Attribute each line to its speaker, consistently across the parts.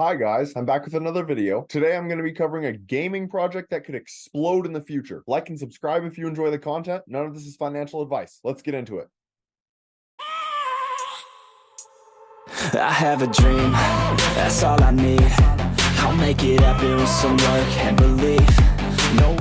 Speaker 1: Hi guys, I'm back with another video. Today I'm going to be covering a gaming project that could explode in the future. Like and subscribe if you enjoy the content. None of this is financial advice. Let's get into it.
Speaker 2: I have a dream, that's all I need. I'll make it happen with some work and belief.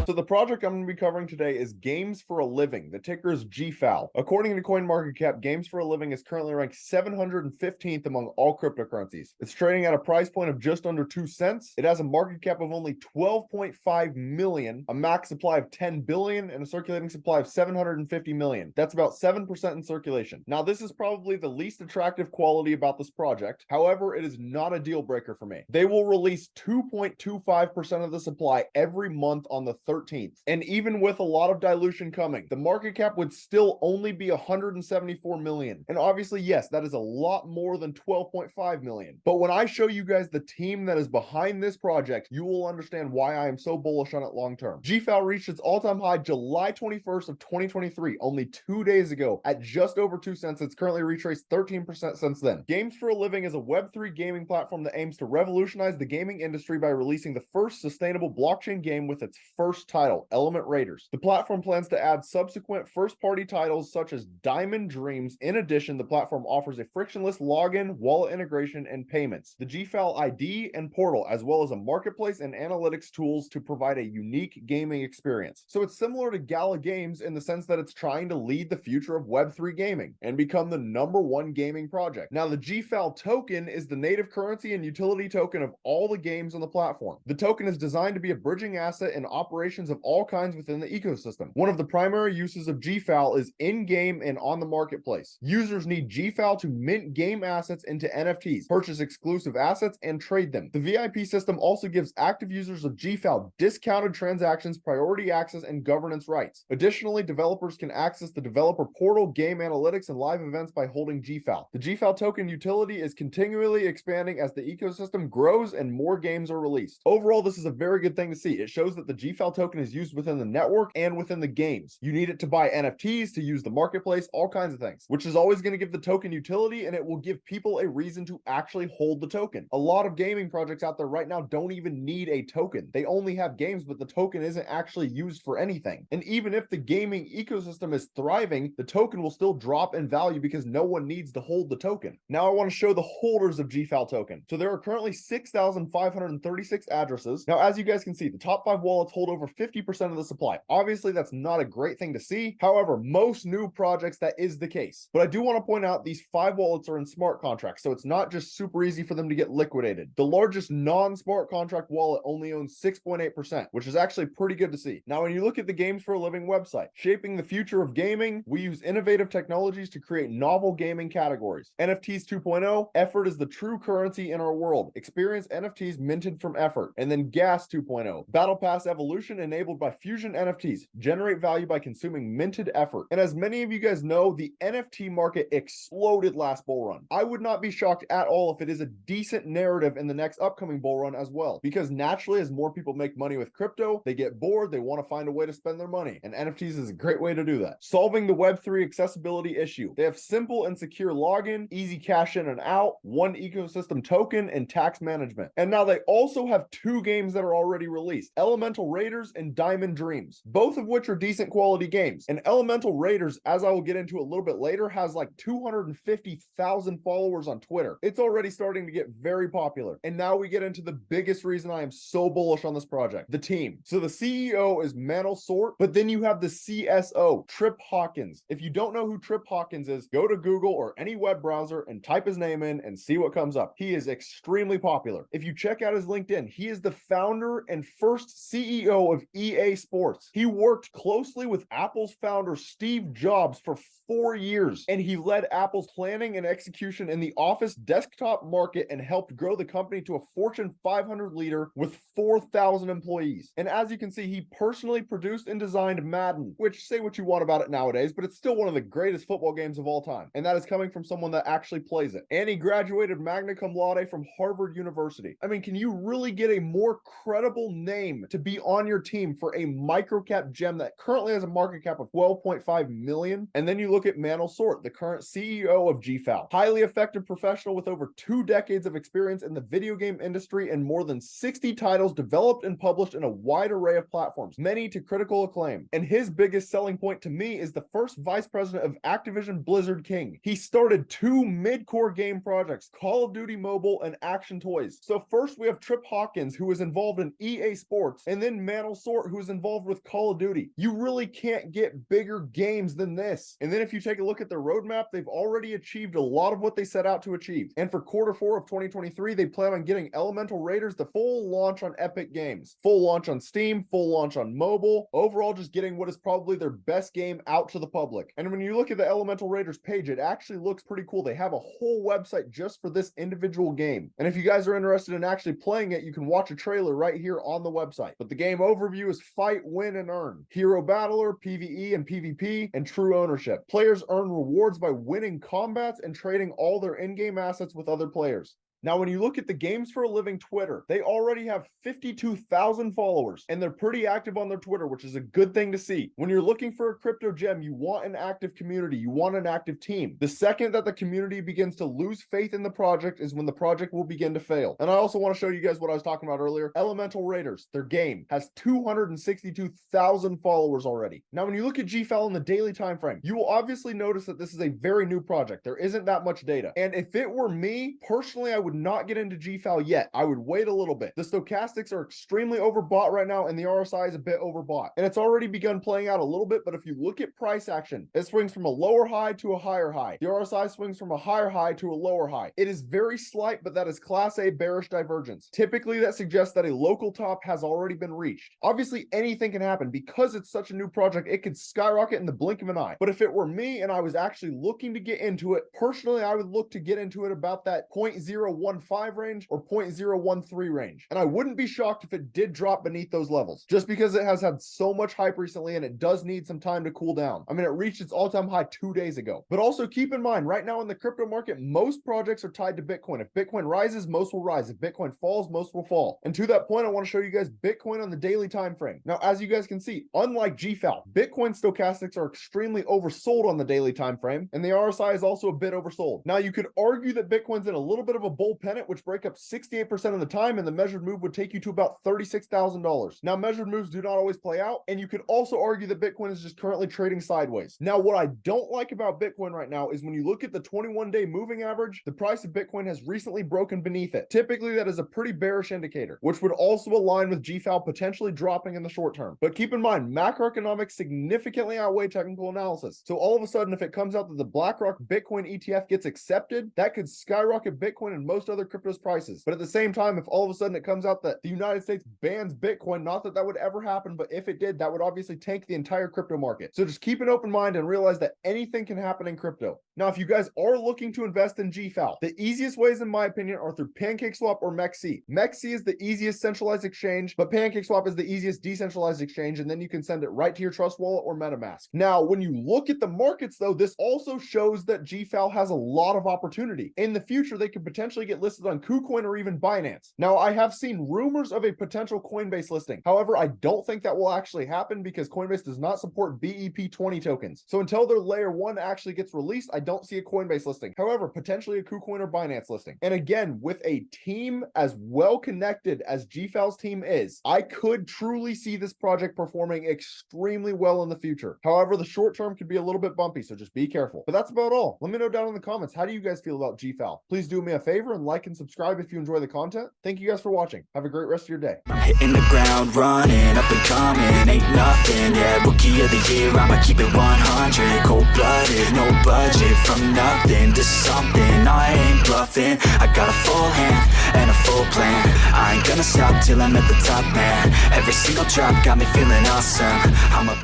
Speaker 1: So the project I'm going to be covering today is Games for a Living. The ticker is GFAL. According to CoinMarketCap, Games for a Living is currently ranked 715th among all cryptocurrencies. It's trading at a price point of just under 2 cents. It has a market cap of only 12.5 million, a max supply of 10 billion, and a circulating supply of 750 million. That's about 7% in circulation. Now, this is probably the least attractive quality about this project. However, it is not a deal breaker for me. They will release 2.25% of the supply every month on the 13th. And even with a lot of dilution coming, the market cap would still only be 174 million. And obviously, yes, that is a lot more than 12.5 million. But when I show you guys the team that is behind this project, you will understand why I am so bullish on it long term. GFAL reached its all-time high July 21st of 2023, only 2 days ago, at just over 2 cents. It's currently retraced 13% since then. Games for a Living is a Web3 gaming platform that aims to revolutionize the gaming industry by releasing the first sustainable blockchain game with its first title, Element Raiders. The platform plans to add subsequent first-party titles such as Diamond Dreams. In addition, the platform offers a frictionless login, wallet integration, and payments, the GFAL ID and portal, as well as a marketplace and analytics tools to provide a unique gaming experience. So it's similar to Gala Games in the sense that it's trying to lead the future of Web3 gaming and become the #1 gaming project. Now, the GFAL token is the native currency and utility token of all the games on the platform. The token is designed to be a bridging asset in operations of all kinds within the ecosystem. One of the primary uses of GFAL is in-game and on the marketplace. Users need GFAL to mint game assets into NFTs, purchase exclusive assets, and trade them. The VIP system also gives active users of GFAL discounted transactions, priority access, and governance rights. Additionally, developers can access the developer portal, game analytics, and live events by holding GFAL. The GFAL token utility is continually expanding as the ecosystem grows and more games are released. Overall, this is a very good thing to see. It shows that the GFAL token is used within the network and within the games. You need it to buy NFTs, to use the marketplace, all kinds of things, which is always going to give the token utility, and it will give people a reason to actually hold the token. A lot of gaming projects out there right now don't even need a token. They only have games, but the token isn't actually used for anything. And even if the gaming ecosystem is thriving, the token will still drop in value because no one needs to hold the token. Now I want to show the holders of GFAL token. So there are currently 6,536 addresses. Now, as you guys can see, the top 5 wallets hold over 50% of the supply. Obviously, that's not a great thing to see. However, most new projects, that is the case. But I do want to point out these 5 wallets are in smart contracts, so it's not just super easy for them to get liquidated. The largest non-smart contract wallet only owns 6.8%, which is actually pretty good to see. Now, when you look at the Games for a Living website, shaping the future of gaming, we use innovative technologies to create novel gaming categories. NFTs 2.0, effort is the true currency in our world. Experience NFTs minted from effort. And then Gas 2.0, Battle Pass evolution enabled by Fusion NFTs, generate value by consuming minted effort. And as many of you guys know, the NFT market exploded last bull run. I would not be shocked at all if it is a decent narrative in the next upcoming bull run as well, because naturally, as more people make money with crypto, they get bored, they want to find a way to spend their money, and NFTs is a great way to do that. Solving the Web3 accessibility issue. They have simple and secure login, easy cash in and out, one ecosystem token, and tax management. And now they also have 2 games that are already released, Elemental Raiders and Diamond Dreams, both of which are decent quality games. And Elemental Raiders, as I will get into a little bit later, has like 250,000 followers on Twitter. It's already starting to get very popular. And now we get into the biggest reason I am so bullish on this project, the team. So the CEO is Manal Sort, but then you have the CSO, Trip Hawkins. If you don't know who Trip Hawkins is, go to Google or any web browser and type his name in and see what comes up. He is extremely popular. If you check out his LinkedIn, he is the founder and first CEO of EA Sports. He worked closely with Apple's founder Steve Jobs for 4 years, and he led Apple's planning and execution in the Office desktop market and helped grow the company to a Fortune 500 leader with 4,000 employees. And as you can see, he personally produced and designed Madden, which, say what you want about it nowadays, but it's still one of the greatest football games of all time. And that is coming from someone that actually plays it. And he graduated magna cum laude from Harvard University. I mean, can you really get a more credible name to be on your team for a microcap gem that currently has a market cap of 12.5 million. And then you look at Manal Sort, the current CEO of GFAL, highly effective professional with over 2 decades of experience in the video game industry and more than 60 titles developed and published in a wide array of platforms, many to critical acclaim. And his biggest selling point to me is the first vice president of Activision Blizzard King. He started 2 mid-core game projects, Call of Duty Mobile and Action Toys. So first we have Trip Hawkins, who is involved in EA Sports, and then Manal Sort, who is involved with Call of Duty. You really can't get bigger games than this. And then if you take a look at their roadmap, they've already achieved a lot of what they set out to achieve. And for Q4 of 2023, they plan on getting Elemental Raiders the full launch on Epic Games, full launch on Steam, full launch on mobile, overall just getting what is probably their best game out to the public. And when you look at the Elemental Raiders page, it actually looks pretty cool. They have a whole website just for this individual game. And if you guys are interested in actually playing it, you can watch a trailer right here on the website. But the game overview is fight, win, and earn. Hero battler, PvE and PvP, and true ownership. Players earn rewards by winning combats and trading all their in-game assets with other players. Now, when you look at the Games for a Living Twitter, they already have 52,000 followers, and they're pretty active on their Twitter, which is a good thing to see. When you're looking for a crypto gem, you want an active community, you want an active team. The second that the community begins to lose faith in the project is when the project will begin to fail. And I also want to show you guys what I was talking about earlier. Elemental Raiders, their game, has 262,000 followers already. Now, when you look at GFAL in the daily time frame, you will obviously notice that this is a very new project. There isn't that much data. And if it were me, personally, I would not get into GFAL yet. I would wait a little bit. The stochastics are extremely overbought right now, and the RSI is a bit overbought. And it's already begun playing out a little bit, but if you look at price action, it swings from a lower high to a higher high. The RSI swings from a higher high to a lower high. It is very slight, but that is Class A bearish divergence. Typically, that suggests that a local top has already been reached. Obviously, anything can happen. Because it's such a new project, it could skyrocket in the blink of an eye. But if it were me and I was actually looking to get into it, personally, I would look to get into it about that 0.015 range or 0.013 range. And I wouldn't be shocked if it did drop beneath those levels, just because it has had so much hype recently and it does need some time to cool down. I mean, it reached its all-time high 2 days ago. But also keep in mind, right now in the crypto market, most projects are tied to Bitcoin. If Bitcoin rises, most will rise. If Bitcoin falls, most will fall. And to that point, I want to show you guys Bitcoin on the daily time frame. Now, as you guys can see, unlike GFAL, Bitcoin stochastics are extremely oversold on the daily time frame, and the RSI is also a bit oversold. Now, you could argue that Bitcoin's in a little bit of a bull pennant, which break up 68% of the time, and the measured move would take you to about $36,000. Now, measured moves do not always play out, and you could also argue that Bitcoin is just currently trading sideways. Now, what I don't like about Bitcoin right now is when you look at the 21-day moving average, the price of Bitcoin has recently broken beneath it. Typically, that is a pretty bearish indicator, which would also align with GFAL potentially dropping in the short term. But keep in mind, macroeconomics significantly outweigh technical analysis. So all of a sudden, if it comes out that the BlackRock Bitcoin ETF gets accepted, that could skyrocket Bitcoin and most other cryptos prices. But at the same time, if all of a sudden it comes out that the United States bans Bitcoin, not that that would ever happen, but if it did, that would obviously tank the entire crypto market. So just keep an open mind and realize that anything can happen in crypto. Now, if you guys are looking to invest in GFAL, the easiest ways, in my opinion, are through PancakeSwap or MEXC. MEXC is the easiest centralized exchange, but PancakeSwap is the easiest decentralized exchange, and then you can send it right to your Trust Wallet or MetaMask. Now, when you look at the markets, though, this also shows that GFAL has a lot of opportunity. In the future, they could potentially get listed on KuCoin or even Binance. Now, I have seen rumors of a potential Coinbase listing. However, I don't think that will actually happen because Coinbase does not support BEP20 tokens. So until their layer 1 actually gets released, I don't see a Coinbase listing. However, potentially a KuCoin or Binance listing. And again, with a team as well connected as GFAL's team is, I could truly see this project performing extremely well in the future. However, the short term could be a little bit bumpy, so just be careful. But that's about all. Let me know down in the comments, how do you guys feel about GFAL? Please do me a favor and like and subscribe if you enjoy the content. Thank you guys for watching. Have a great rest of your day.
Speaker 2: Hitting the ground running, up and coming, ain't nothing, yeah, rookie of the year, I'ma keep it 100, cold-blooded, no budget, from nothing to something, I ain't bluffing, I got a full hand, and a full plan, I ain't gonna stop till I'm at the top, man, every single drop got me feeling awesome, I'm a